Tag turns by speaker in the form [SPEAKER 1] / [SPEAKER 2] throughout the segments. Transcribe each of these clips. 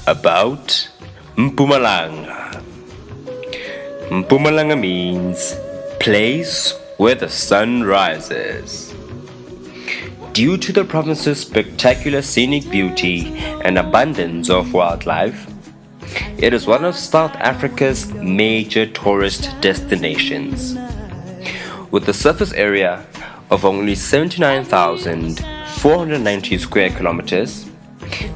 [SPEAKER 1] About Mpumalanga. Mpumalanga means place where the sun rises. Due to the province's spectacular scenic beauty and abundance of wildlife, it is one of South Africa's major tourist destinations. With a surface area of only 79,490 square kilometers,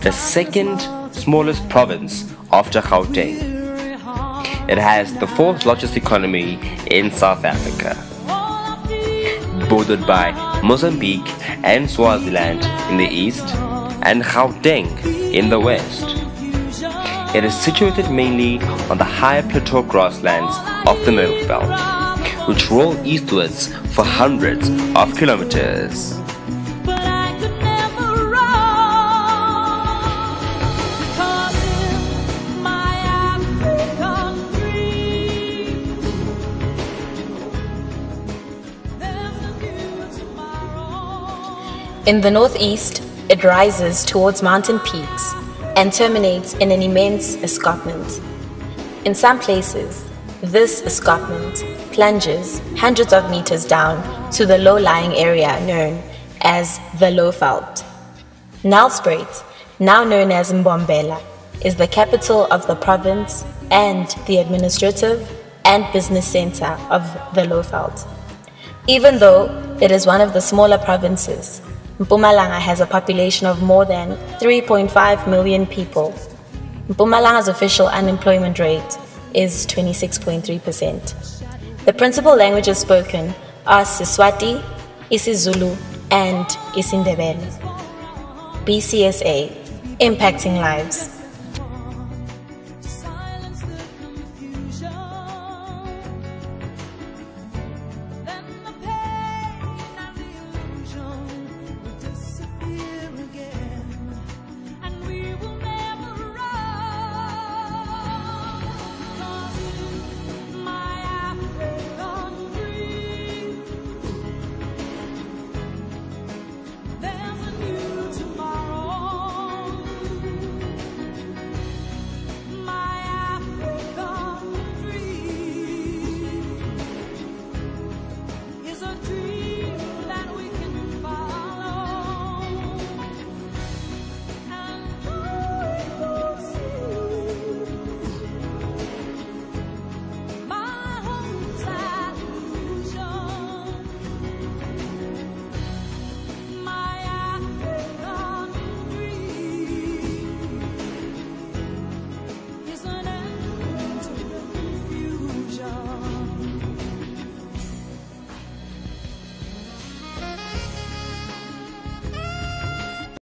[SPEAKER 1] the second smallest province after Gauteng. It has the fourth largest economy in South Africa, bordered by Mozambique and Swaziland in the east and Gauteng in the west. It is situated mainly on the high plateau grasslands of the Middelveld, which roll eastwards for hundreds of kilometers.
[SPEAKER 2] In the northeast, it rises towards mountain peaks and terminates in an immense escarpment. In some places, this escarpment plunges hundreds of meters down to the low-lying area known as the Lowveld. Nelspruit, now known as Mbombela, is the capital of the province and the administrative and business center of the Lowveld. Even though it is one of the smaller provinces, Mpumalanga has a population of more than 3.5 million people. Mpumalanga's official unemployment rate is 26.3%. The principal languages spoken are Siswati, isiZulu, and isiNdebele. BCSA, impacting lives.